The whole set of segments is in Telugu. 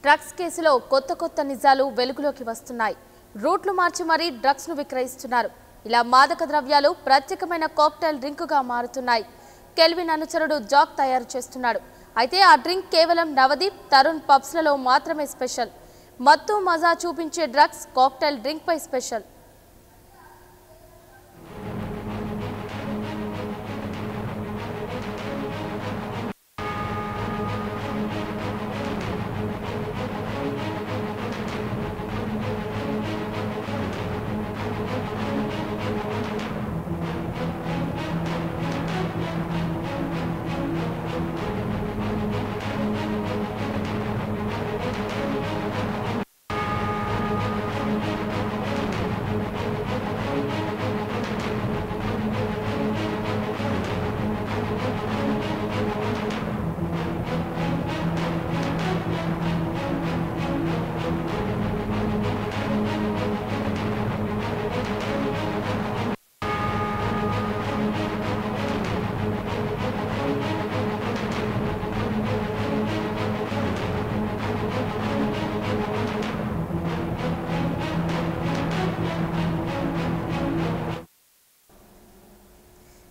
డ్రగ్స్ కేసులో కొత్త నిజాలు వెలుగులోకి వస్తున్నాయి. రూట్లు మార్చి మరీ డ్రగ్స్ ను విక్రయిస్తున్నారు. ఇలా మాదక ద్రవ్యాలు ప్రత్యేకమైన కాక్టైల్ డ్రింకుగా మారుతున్నాయి. కెల్విన్ అనుచరుడు జాక్ తయారు చేస్తున్నాడు. అయితే ఆ డ్రింక్ కేవలం నవదీప్, తరుణ్ పబ్స్లలో మాత్రమే స్పెషల్. మత్తు మజా చూపించే డ్రగ్స్ కాక్టైల్ డ్రింక్ పై స్పెషల్.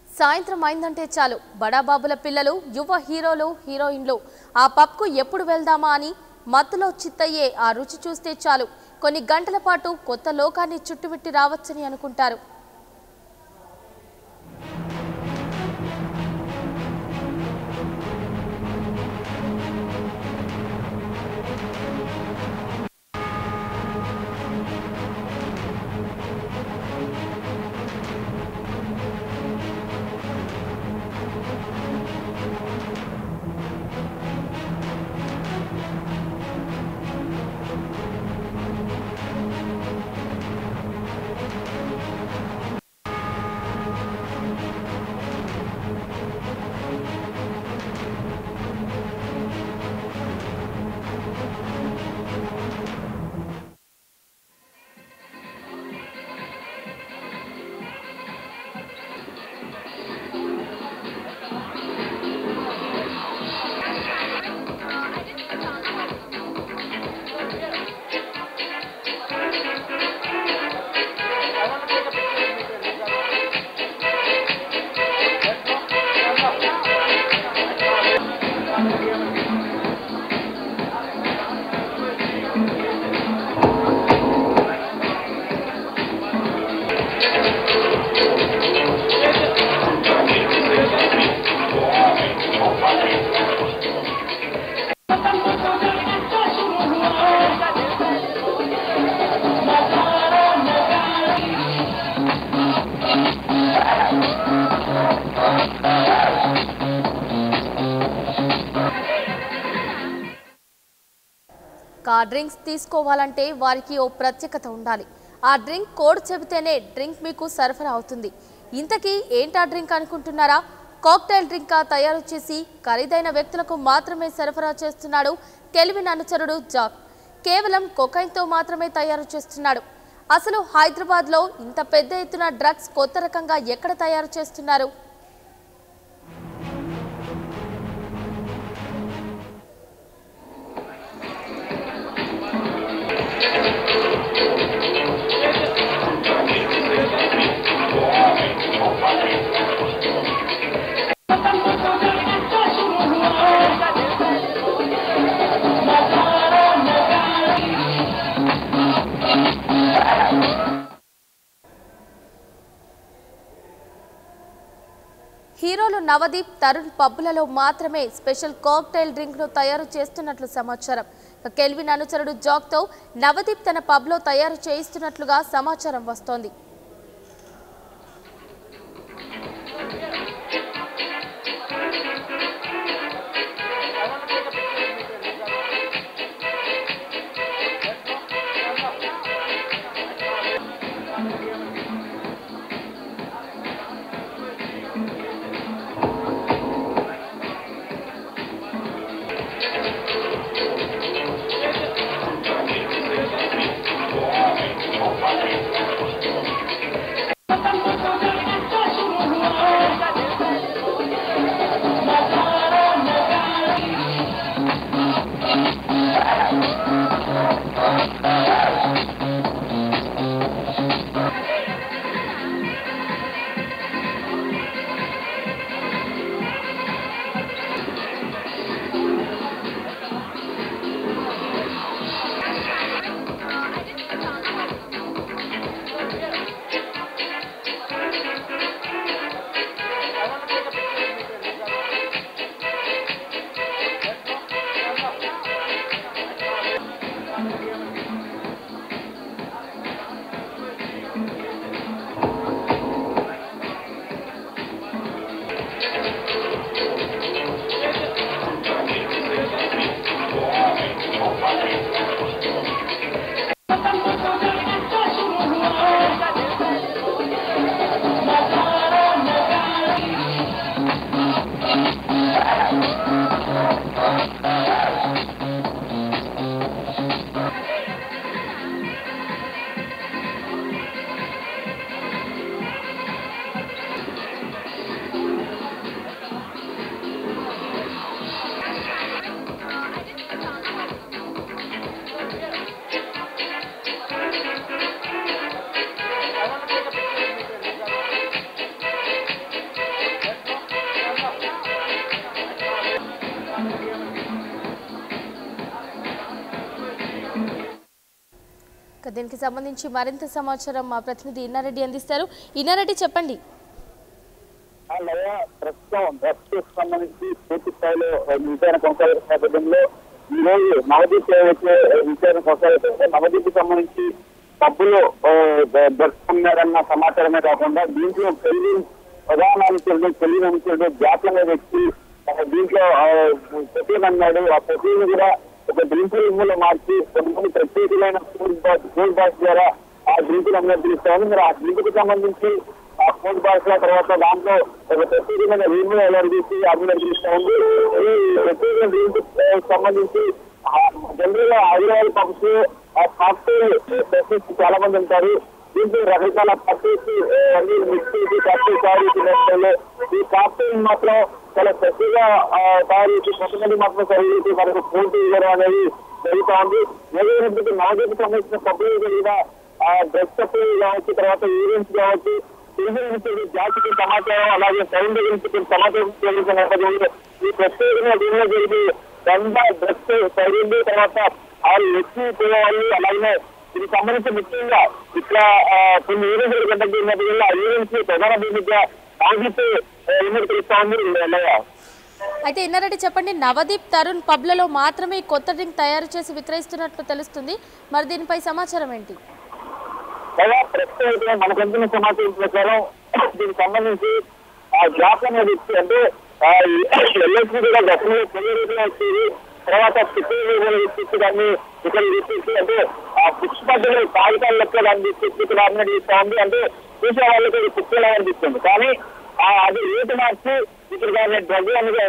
సాయంత్రం అయిందంటే చాలు బడాబాబుల పిల్లలు, యువ హీరోలు, హీరోయిన్లు ఆ పబ్కు ఎప్పుడు వెళ్దామా అని మత్తులో చిత్తయ్యే ఆ రుచి చూస్తే చాలు కొన్ని గంటల పాటు కొత్త లోకాన్ని చుట్టుమిట్టి రావచ్చని అనుకుంటారు. ఆ డ్రింక్స్ తీసుకోవాలంటే వారికి ఓ ప్రత్యేకత ఉండాలి. ఆ డ్రింక్ కోడ్ చెబితేనే డ్రింక్ మీకు సరఫరా అవుతుంది. ఇంతకీ ఏంటా డ్రింక్ అనుకుంటున్నారా? కాక్టైల్ డ్రింక్ తయారు చేసి ఖరీదైన వ్యక్తులకు మాత్రమే సరఫరా చేస్తున్నాడు కెల్విన్ అనుచరుడు జాక్. కేవలం కొకైన్తో మాత్రమే తయారు చేస్తున్నాడు. అసలు హైదరాబాద్లో ఇంత పెద్ద ఎత్తున డ్రగ్స్ కొత్త రకంగా ఎక్కడ తయారు చేస్తున్నారు? హీరోలు నవదీప్, తరుణ్ పబ్బులలో మాత్రమే స్పెషల్ కాక్టైల్ డ్రింక్ ను తయారు చేస్తున్నట్లు సమాచారం. కెల్విన్ అనుచరుడు జాక్ తో నవదీప్ తన పబ్ లో తయారు చేయిస్తున్నట్లుగా సమాచారం వస్తోంది. దీనికి సంబంధించి మరింత సమాచారం మా ప్రతినిధి ఇన్నారెడ్డి అందిస్తారు. ఇన్నారెడ్డి చెప్పండి. ప్రస్తుతం డ్రగ్స్ సంబంధించి పూర్తి స్థాయిలో విచారణ కొనసాగుతున్న నేపథ్యంలో ఈ రోజు నవదీప్ విచారణ కొనసాగుతుంటే నవదీప్ సంబంధించి పబ్బులో డ్రగ్స్ ఉన్నారన్న సమాచారమే కాకుండా దీంట్లో ప్రధాన అనుచరుడు పెళ్లి అనుచరుడు జాతీయ వ్యక్తి దీంట్లో ప్రొటీన్ అన్నాడు. ఆ ప్రొటీన్ కూడా ఒక డ్రింకుల మార్చి కొంతమంది ప్రత్యేకమైన ఫుడ్ బాక్స్ ద్వారా ఆ డ్రింకులు అన్నది తెలుస్తామని మరి ఆ డ్రింక్ సంబంధించి ఆ ఫుడ్ బాక్స్ తర్వాత దాంట్లో ఒక ప్రత్యేకమైన రీమ్లో ఎలర్జీసి అభివృద్ధి తెలుస్తా ఉంది. ఈ ప్రత్యేక డ్రింక్ సంబంధించి జనరల్ గా హైదరాబాద్ పబ్స్ ఆ కాక్టైల్ స్పెషలిస్ట్ చాలా మంది ఉంటారు. దీంట్లో రకరకాల పర్చేసి అన్ని మిక్స్ చేసి కాక్టైల్ తయారు చేసిన ఈ కాక్టైల్ మాత్రం చాలా స్పెషల్గా తయారు చేసి కొంతమంది మాత్రం సరిచేసి మనకు పోటీ ఇవ్వడం అనేది జరుగుతూ ఉంది. ఏదైనప్పటికీ నవదీప్ సంబంధించిన పబ్లిక్ జరిగిన డ్రగ్స్ సప్లై కావచ్చు, తర్వాత ఈవెంట్స్ కావచ్చు, జాతికి సమాచారం అలాగే సైన్ గురించి సమాచారం జరిగిన నేపథ్యంలో ఈ ప్రత్యేకంగా దీనిలో జరిగి డ్రగ్స్ సైన్ తర్వాత వాళ్ళు వచ్చి పోవాలి. అలాగే దీనికి సంబంధించి ముఖ్యంగా ఇట్లా కొన్ని ఈవెంట్లు కండక్ట్ చేసినప్పుడు ఆ ఈవెంట్స్ ప్రధాన భూమిగా నవదీప్ తెలుస్తా ఉంది. అయితే ఇన్నారెడ్డి చెప్పండి, నవదీప్ తరుణ్ పబ్లలో మాత్రమే కొత్త డ్రింక్ తయారు చేసి విక్రయిస్తున్నట్లు తెలుస్తుంది. మరి దీనిపై సమాచారం ఏంటి? ప్రస్తుతం మనకు అందిన సమాచారం ప్రకారం దీనికి సంబంధించి ఆ జాబ్ అనేది అంటే ఎల్ఐసి కూడా గతంలో కొన్ని రోజులు వచ్చేది. తర్వాత దాన్ని ఇక్కడ తీసుకొచ్చి అంటే ఆ బుక్స్ పద్ధతిలో కాగితాల లెక్క దాన్ని తీసుకొచ్చి ఇక్కడ ఆర్డినేట్ చేస్తా ఉంది. అంటే చూసే వాళ్ళకి పుస్తకాలు అనిపిస్తుంది. కానీ అది రేటు మార్చి ఇక్కడ దాన్ని డ్రగ్ అనేది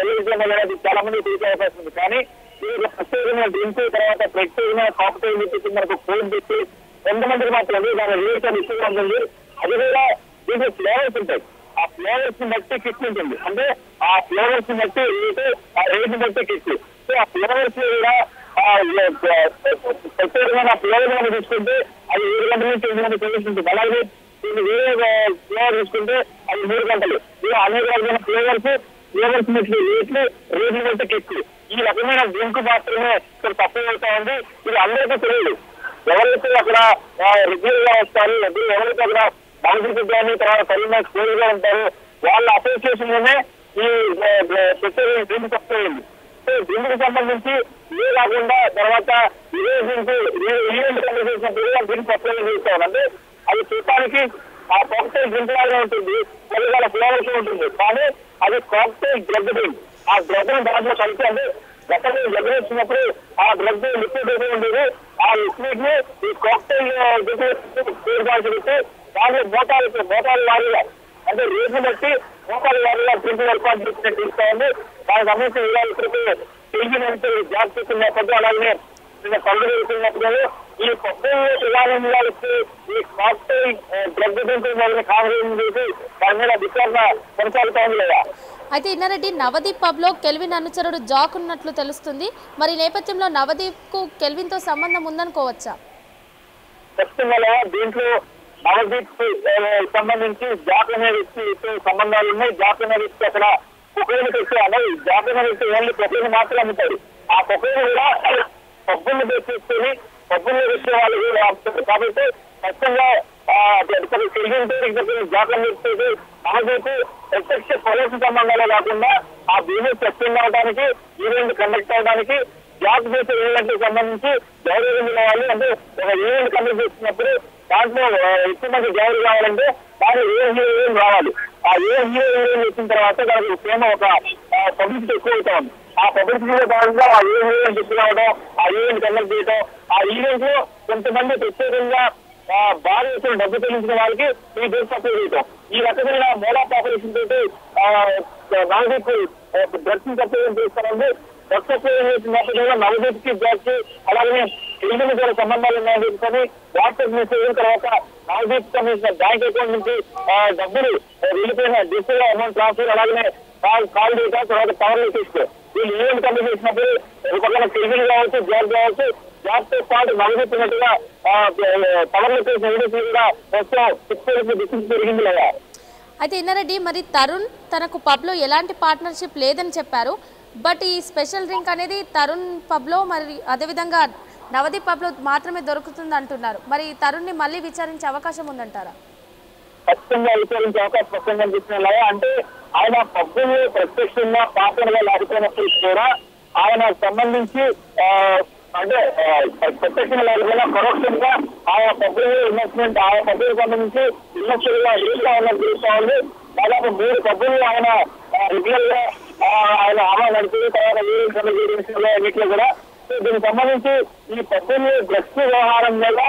ఎల్ఐసి చాలా మంది తీసే అవకాశం ఉంది. కానీ ఇది ప్రత్యేకమైన డ్రింక్ తర్వాత ప్రత్యేకమైన కాక్టైల్ పెట్టి మనకు ఫోన్ పెట్టి కొంతమందికి మాత్రమే దాని రేట్ అని ఎక్కువగా ఉంటుంది. అది కూడా దీంట్లో ఫ్లేవర్స్ ఉంటాయి. ఆ ఫ్లేవర్స్ ని బట్టి కిట్ ఉంటుంది. అంటే ఆ ఫ్లేవర్స్ ని బట్టి రేటు, ఆ రేట్ ని బట్టి కిట్. సో ఆ ఫ్లేవర్స్ కూడా ప్రత్యేకమైన ఫ్లేవర్ మనం తీసుకుంటే అది 7 గంటల నుంచి 8 గంటల ఫ్లేవర్స్ ఉంటుంది. అలాగే దీన్ని వేరే ఫ్లేవర్ తీసుకుంటే అది 3 గంటలు. ఇలా అనేక రకమైన ఫ్లేవర్స్ బట్టి రేట్లు బట్టి కిట్. ఈ రకమైన డ్రింక్ మాత్రమే ఇక్కడ తక్కువ అవుతా ఉంది. ఇది అందరికీ తెలియదు. ఎవరైతే అక్కడ రెగ్యులర్ గా వస్తారు, ఎవరైతే అక్కడ బాగుంటుంది కానీ తర్వాత సరైన స్కూల్గా ఉంటారు వాళ్ళ అసోసియేషన్ లోనే ఈ ప్రత్యేక డ్రింక్ తక్కువ ఉంది. సో దీనికి సంబంధించి ఇదే కాకుండా తర్వాత ఇదే డ్రింక్ ఈవెంట్ చేసినప్పుడు డ్రింక్ తక్కువ చేస్తాం. అంటే అది చూడటానికి ఆ కాక్టైల్ డ్రింక్ లాగా ఉంటుంది, రకరకాల ఫ్లేవర్స్ ఉంటుంది. కానీ అది కాక్టైల్ డ్రగ్ డ్రింక్. ఆ డ్రగ్ దాంట్లో కలిసి అంటే గతంలో డ్రగ్ వచ్చినప్పుడు ఆ డ్రగ్ లిక్విడ్ ఏదో ఉండేది. ఆ లిక్విడ్ ని ఈ కాక్టైల్ పెట్టి దాంట్లో మోటార్లు వారీగా అంటే రేట్లు బట్టి మోటార్లు వారీగా డ్రింక్ ఏర్పాటు చేసినట్టు తీస్తా ఉంది. దానికి సంబంధించిన వివరాలు ఇక్కడికి తెలిసినంత జాబ్ చేస్తున్న నేపథ్యం అలాగే పనులు జరుగుతున్నప్పుడు ఈ కొత్తలో ప్రధానంగా వచ్చి ఈ కాక్టైల్ డ్రగ్ డ్రింక్ కాంగ్రెస్ చేసి దాని మీద విచారణ కొనసాగుతా ఉంది లేదా? అయితే ఇన్నారెడ్డి, నవదీప్ పబ్ లో కెల్విన్ అనుచరుడు జాక్ ఉన్నట్లు తెలుస్తుంది. మరి నేపథ్యంలో నవదీప్ కు కెల్విన్ తో సంబంధం ఉందనుకోవచ్చా? ఖచ్చితంగా దీంట్లో నవదీప్ సంబంధించి జాక్ అనే వ్యక్తితో సంబంధాలు ఉన్నాయి. జాక్ అనే వ్యక్తి అక్కడ కుక్కలు తెచ్చాను. జాక్ అనే వ్యక్తి ఓన్లీ కుక్కలు మాత్రం అమ్ముతాడు. ఆ కుక్కలు కూడా పబ్బులు తెచ్చేసుకొని పబ్బుల్లో వచ్చే వాళ్ళు కూడా కాబట్టి ఖచ్చితంగా జాతీయం వ్యక్తి నవదీప్ ప్రత్యక్ష పరోక్ష సంబంధాలే కాకుండా ఆ బిజినెస్ సస్టైన్ అవడానికి ఈవెంట్ కండక్ట్ అవడానికి జాబ్ చేసే ఈవెంట్ సంబంధించి గౌరవం కావాలి. అంటే ఒక ఈవెంట్ కండక్ట్ చేసినప్పుడు దాంట్లో ఎక్కువ మంది గౌరవం కావాలంటే దాని ఏం రావాలి. ఆ హీరోయిన్ వచ్చిన తర్వాత దానికి ప్రేమ ఒక పబ్లిసిటీ ఎక్కువ అవుతా ఉంది. ఆ పబ్లిసిటీలో భాగంగా ఆ ఈవెంట్ తీసుకురావడం, ఆ ఈవెంట్ కండక్ట్ చేయడం, ఆ ఈవెంట్ లో కొంతమంది ప్రత్యేకంగా భారతదేశం డబ్బు చెల్లించిన వాళ్ళకి ఈ డ్రగ్స్ సప్లై చేయటం. ఈ రకమైన మోడల్ ఆపరేషన్ తోటి నవదీప్ డ్రగ్స్ సప్లై చేస్తారండి. డ్రగ్స్ సప్లై చేసిన నేపథ్యంలో నవదీప్ కి డ్రగ్స్ అలాగే ఇండియన్ కూడా సంబంధాలు ఉన్నాయని చెప్పుకొని వాట్సాప్ మెసేజ్ తర్వాత నవదీప్ సంబంధించిన బ్యాంక్ అకౌంట్ నుంచి డబ్బులు వెళ్ళిపోయిన డిజిటల్ అమౌంట్ ట్రాన్స్ఫర్ అలాగే కాల్ డేటా తర్వాత పవర్ లొకేషన్ వీళ్ళు ఈవెంట్ కంప్లీట్ చేసినప్పుడు ఒక పక్కన కెల్విన్ కావచ్చు, జాబ్ కావచ్చు, జాబ్ తో పాటు నవదీప్పినట్టుగా పవర్ లొకేషన్ కూడా ప్రస్తుతం డిస్టెన్స్ పెరిగింది లేదా? అయితే ఇన్నారెడ్డి, మరి తరుణ్ తనకు పబ్ లో ఎలాంటి పార్ట్నర్షిప్ లేదని చెప్పారు. బట్ ఈ స్పెషల్ డ్రింక్ అనేది తరుణ్ పబ్ లో మరి అదేవిధంగా నవదీప్ పబ్లో మాత్రమే దొరుకుతుంది అంటున్నారు. మరి తరుణ్ని మళ్ళీ విచారించే అవకాశం ఉందంటారా? ఖచ్చితంగా విచారించే అవకాశం స్పష్టంగా కనిపిస్తున్నాయా అంటే ఆయన పబ్బులు ప్రత్యక్షంగా పాత్రగా లేకపోయినప్పుడు కూడా ఆయన సంబంధించి అంటే ప్రత్యక్షంగా లేకపోయినా పరోక్షంగా ఆయా పబ్బులు ఇన్వెస్ట్మెంట్ ఆయా పబ్బులకు సంబంధించి ఇన్వెస్టర్ గా ఎదుగుతా ఉన్నది తెలుస్తా ఉంది. దాదాపు 3 పబ్బులు ఆయన రెగ్యులర్ గా ఆయన ఆమె నడిపి తర్వాత అన్నింటిలో కూడా దీనికి సంబంధించి ఈ పబ్బులు డ్రగ్స్ వ్యవహారం మీద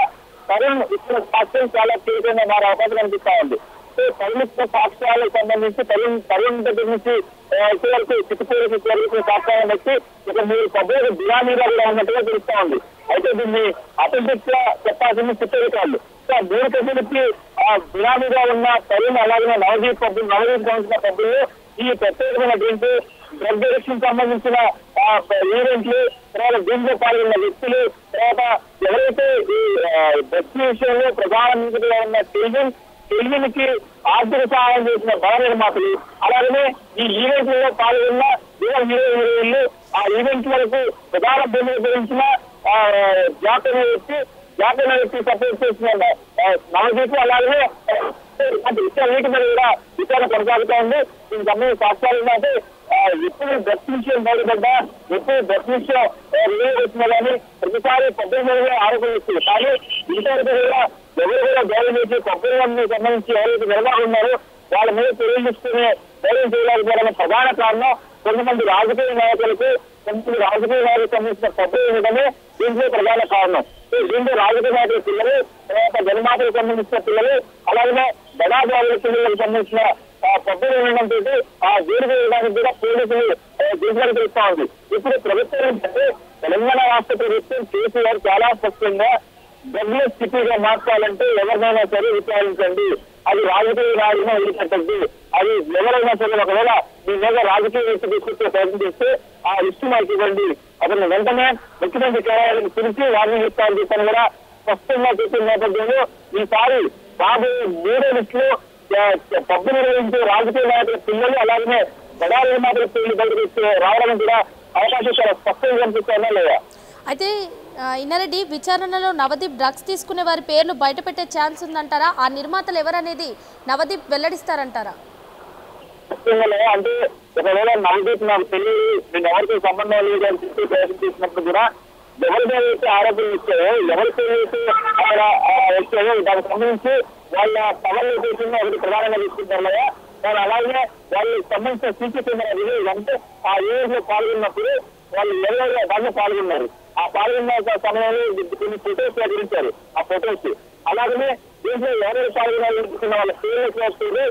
తరుణ్ ఇచ్చిన సాక్ష్యం చాలా కీలకంగా మారే అవకాశం కనిపిస్తా ఉంది. పరిమిత సాక్ష్యాలకు సంబంధించి తరుణ్ దగ్గర నుంచి వరకు చిక్కుపూరికి జరిగిన సాక్ష్యాలను బట్టి ఇక 3 పబ్బులకు బిరామీగా కూడా ఉన్నట్టుగా తెలుస్తా ఉంది. అయితే దీన్ని అథెంటిక్ గా చెప్పాల్సింది చిత్తరికాళ్ళు. సో 3 పబ్బులకి బిరామీగా ఉన్న తరుణ్ అలాగే నవదీప్ సంబంధించిన పబ్బులు ఈ ప్రత్యేకమైన డ్రింక్ డ్రగ్ ఎడిక్షన్ సంబంధించిన ఈవెంట్లు తర్వాత దీంట్లో పాల్గొన్న వ్యక్తులు తర్వాత ఎవరైతే ఈ డ్రగ్స్ విషయంలో ప్రధానంగా ఉన్న టెలివిజన్ కి ఆర్థిక సహాయం చేసిన భవన నిర్మాతలు అలాగనే ఈ ఈవెంట్లలో పాల్గొన్న హీరోయిన్లు ఆ ఈవెంట్లకు ప్రధాన భూమిని గురించిన జాతీయ వ్యక్తి సపోర్ట్ చేసిన నవదీప్ అలాగే వీటి మీద కూడా విచారణ కొనసాగుతూ ఉంది. దీనికి సంబంధించిన సాక్ష్యాలు ఏంటంటే ఎప్పుడు డ్రగ్స్ విషయం బయటపడ్డా ఎప్పుడు డ్రగ్స్ విషయం రిలీజ్ వచ్చినా కానీ ప్రతిసారి పబ్బుల మీద ఆరోపణలు ఇస్తుంది. కానీ ఇంతవరకు కూడా ఎవరు కూడా గౌరవం చేసి పబ్బులకు సంబంధించి ఎవరైతే నిర్మాణాలు ఉన్నారో వాళ్ళ మీద చర్యలు తీసుకునే ధైర్యం చేయలేకపోవడానికి ప్రధాన కారణం కొంతమంది రాజకీయ నాయకులకు కొంతమంది రాజకీయ నాయకులకు సంబంధించిన పబ్బులు ఉండడమే దీంట్లో ప్రధాన కారణం. దీంట్లో రాజకీయ నాయకుల పిల్లలు తర్వాత జన్మాతలకు సంబంధించిన పిల్లలు అలాగే బడాబాబుల పిల్లలకు సంబంధించిన పబ్బులు ఉండడంతో ఆ జైలు వేయడానికి కూడా పోలీసులు దీంట్లో తెలుస్తా ఉంది. ఇప్పుడు ప్రభుత్వం ఏంటంటే తెలంగాణ రాష్ట్ర ప్రభుత్వం కేసీఆర్ చాలా స్పష్టంగా డ్రగ్లెస్ సిటీగా మార్చాలంటే ఎవరినైనా సరే విచారించండి, అది రాజకీయ నాయకులను వదిలిపెట్టద్దు, అది ఎవరైనా సరే ఒకవేళ మీ మీద రాజకీయ వ్యక్తి తీసుకొచ్చే ప్రయత్నం చేస్తే ఆ లిస్టు మాకు ఇవ్వండి, అతను వెంటనే ముఖ్యమంత్రి కార్యాలయాన్ని పిలిచి వారిని ఇస్తారని చెప్పని కూడా స్పష్టంగా చెప్పిన నేపథ్యంలో ఈసారి రాబోయే 3 లిస్టులో పబ్బు నిర్వహించే రాజకీయ నాయకుల పిల్లలు అలాగే బడా నిర్మాతల పిల్లలు బయటకు రావడం కూడా అవకాశం చాలా స్పష్టంగా కనిపిస్తుందా లేదా? అయితే ఇన్నారెడ్డి విచారణలో నవదీప్ డ్రగ్స్ తీసుకునే వారి పేర్లు బయట పెట్టే ఛాన్స్ ఉందంటారా? ఆ నిర్మాతలు ఎవరనేది నవదీప్ వెల్లడిస్తారంటారా? అంటే ఒకవేళ నవదీప్ నాకు తెలియదు నేను ఎవరితో సంబంధం లేదు అని చెప్పి ప్రయత్నం చేసినప్పుడు కూడా ఎవరికైతే ఆరోపణలు ఇచ్చాయో ఎవరికైతే వచ్చాయో దానికి సంబంధించి వాళ్ళ పవర్ లొకేషన్ ఒకటి ప్రధానంగా తీసుకుంటారు కదా, వాళ్ళు అలాగే వాళ్ళకి సంబంధించిన సీసీ కెమెరా రిలీజ్ అంటే ఆ ఈవెంట్ లో పాల్గొన్నప్పుడు వాళ్ళు ఎవరైనా దాంట్లో పాల్గొన్నారు. ఆ పాల్గొన్న సమయంలో కొన్ని ఫొటోస్ ప్రకటించారు. ఆ ఫొటోస్ అలాగనే దీంట్లో ఎవరైనా పాల్గొనాలనుకున్న వాళ్ళ పేర్లు వస్తుంది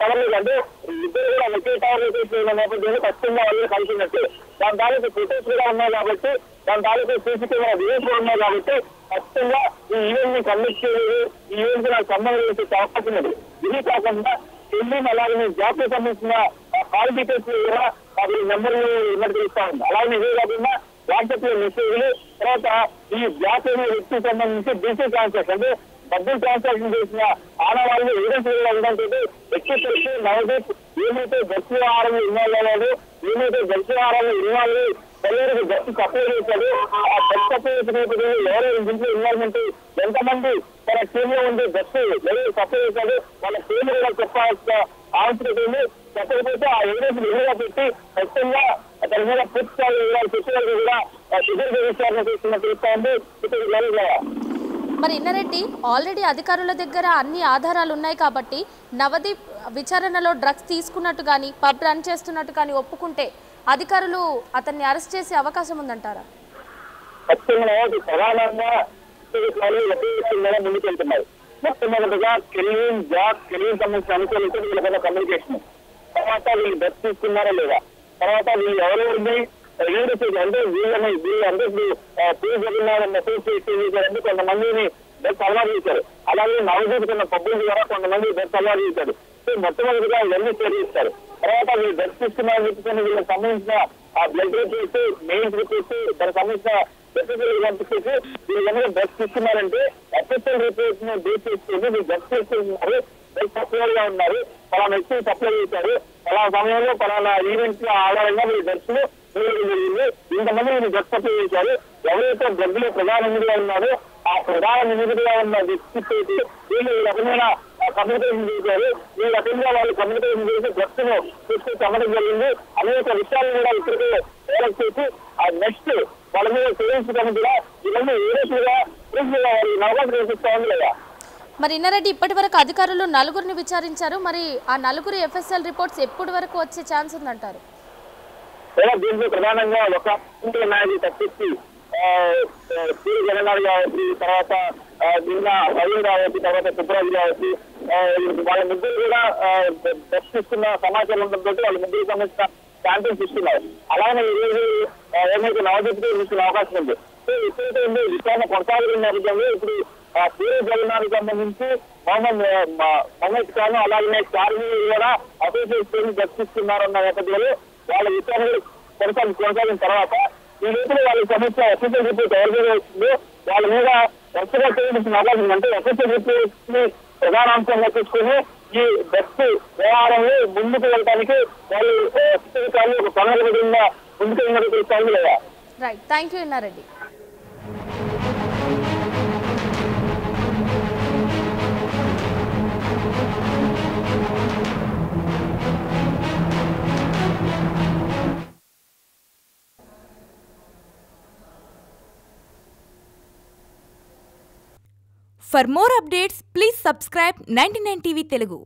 పవర్లు అంటే ఇద్దరు కూడా ఒకే టవర్ లొకేషన్ నేపథ్యంలో ఖచ్చితంగా వాళ్ళు కలిసినట్టు దాని తాలూకు ఫొటోస్ కూడా ఉన్నాయి కాబట్టి దాని తాలూకు సీసీ కెమెరా రిలీజ్ కూడా ఉన్నాయి కాబట్టి ఖచ్చితంగా ఈ ఈవెంట్ ని కండక్ట్ చేయలేదు, ఈ ఈవెంట్ నాకు సంబంధం చేసే అవకాశం ఉంది. ఇది కాకుండా టెలివిజన్ అలాగే జాబ్కి సంబంధించిన కాల్ డీటెయిల్స్ కూడా వాటి నెంబర్లు ఉన్నట్టు తెలుస్తా ఉంది. అలాగే ఇదే కాకుండా వాట్సాప్ లో మెసేజ్లు తర్వాత ఈ బ్లాక్ అనే వ్యక్తికి సంబంధించి డిజిటల్ ట్రాన్సాక్షన్ అంటే డబ్బులు ట్రాన్సాక్షన్ చేసిన ఆడవాళ్ళు ఎవిడెన్స్ ఉండడంతో ఎక్కువ తెలిసి నవదీప్ ఏమైతే డ్రగ్స్ వ్యవహారంలో ఇన్వాల్వ్ అయ్యాడు, ఏమైతే డ్రగ్స్ వ్యవహారంలో ఇన్వాల్వ్ పిల్లలకు డ్రగ్స్ సప్లై చేశాడు, ఆ డ్రగ్స్ సప్లై చేసిన ఎవరైనా దీంట్లో ఇన్వాల్వ్మెంట్ ఎంతమంది తన టీమ్ లో ఉండి డ్రగ్స్ ఎవరు సప్లై చేశాడు వాళ్ళ టీమ్ కూడా చెప్పాల్సిన ఆవశ్యకత ఉంది. చెప్పకపోతే ఆ ఎవిడెన్స్ ఎదురుగా పెట్టి ఖచ్చితంగా అతని మీద పూర్తి స్థాయి శిక్షణకు కూడా సుదీర్ఘ విచారణ చేస్తున్న తెలుస్తా ఉంది. మరి ఇన్నారెడ్డి ఆల్రెడీ అధికారుల దగ్గర అన్ని ఆధారాలు ఉన్నాయి కాబట్టి నవదీప్ విచారణలో డ్రగ్స్ తీసుకున్నట్టు కానీ పబ్ రన్ చేస్తున్నట్టు కానీ ఒప్పుకుంటే అధికారులు అతన్ని అరెస్ట్ చేసే అవకాశం ఉందంటారా? ఖచ్చితంగా ప్రధానంగా ముందుకెళ్తున్నారు. మొట్టమొదటిగా కెరీర్ సంబంధించిన అనుకూలించే వీళ్ళ కమ్యూనికేషన్, తర్వాత వీళ్ళు డ్రగ్స్ తీసుకున్నారా లేదా, తర్వాత వీళ్ళు ఎవరెవరిని అంటే వీళ్ళందరూ పూజ మెసేజ్ చేసి కొంతమందిని డ్రగ్స్ అలవాటు చేశారు. అలాగే నవదీప్ కొన్న పబ్బుల ద్వారా కొంతమంది డ్రగ్స్ అలవాటు చేశారు. మొట్టమొదటిగా ఇవన్నీ చేస్తారు. తర్వాత వీళ్ళు డ్రగ్స్ తీసుకున్నారని చెప్పి వీళ్ళకి సంబంధించిన ఆ బ్లడ్ రిపోర్ట్స్ మెయిన్స్ రిపోర్ట్స్ దానికి సంబంధించిన పంపించేసి వీళ్ళందరూ డ్రగ్స్ తీసుకున్నారంటే ఎఫ్ఎస్ఎల్ రిపోర్ట్ ను బేస్ చేసుకుని వీళ్ళు డ్రగ్స్ తీసుకుంటున్నారు, డ్రగ్స్ సప్లై గా ఉన్నారు, పలానా వ్యక్తులు సప్లై చేశారు, పలానా సమయంలో పలానా ఈవెంట్స్ ఆధారంగా వీళ్ళు డ్రగ్స్ జరిగింది, ఇంతమంది వీళ్ళు డ్రగ్స్ సప్లై చేశారు, ఎవరైతే డ్రగ్లో ప్రధాన నిధిగా ఉన్నారో ఆ ప్రధాన నిధిగా ఉన్న వ్యక్తితో వీళ్ళు ఈ రకమైన కమ్యూనికేషన్ చేశారు. ఈ రకంగా వాళ్ళు కమ్యూనికేషన్ చేసి డ్రగ్స్ ను తీసుకొచ్చి అమ్మడం జరిగింది. అనేక విషయాలను కూడా ఇప్పటికే డెవలప్ చేసి ఆ నెక్స్ట్ వాళ్ళ మీద చేయించడానికి కూడా ఇవన్నీ ఏరేట్లుగా వాళ్ళకి అవకాశం కల్పిస్తా ఉంది లేదా. మరి ఇన్నారెడ్డి ఇప్పటి వరకు అధికారులు నలుగురిని విచారించారు. మరి ఆ నలుగురు FSL రిపోర్ట్స్ ఎప్పటి వరకు వచ్చే ఛాన్స్ ఉందంటారు? దీంట్లో ప్రధానంగా ఒక నాయకుడు తప్పించి సూర్య జగన్నాథ్ కావచ్చు, తర్వాత నిన్న భయం కావచ్చు, తర్వాత సుబ్రాజు కావచ్చు, వాళ్ళ ముగ్గురు కూడా దర్శిస్తున్న సమాచారం ఉండడంతో వాళ్ళ ముగ్గురు సంబంధించిన శాంపిల్స్ ఇస్తున్నారు. అలానే ఈ రోజు ఏమైతే నవదీప్కి ఇస్తున్న అవకాశం ఉంది. సో ఎప్పుడైతే ఉంది విచారణ కొనసాగుతున్న నేపథ్యంలో ఇప్పుడు సూర్య జగన్నాథ్ సంబంధించి మహమ్మద్ ఖాన్ అలాగే చార్మీ కూడా అసోసియేషన్ దర్శిస్తున్నారన్న నేపథ్యంలో వాళ్ళ విచారణ కొనసాగిన తర్వాత ఈ రోజులో వాళ్ళకి సంబంధించిన ఎఫ్ఎస్ఎల్ రిపోర్ట్ ఎవరి వస్తుందో వాళ్ళ మీద వరుసగా చేయాల్సిన అవకాశం అంటే ఎఫ్ఎస్ఎల్ రిపోర్ట్ ని ప్రధాన అంశంగా తీసుకుని ఈ డ్రగ్స్ వ్యవహారంలో ముందుకు వెళ్ళడానికి వాళ్ళు ఒక ప్రణాళికగా ముందుకు వెళ్ళినట్టు తెలుస్తాను లేదా. Right, thank you Inna Reddy. For more updates, please subscribe 99 TV Telugu.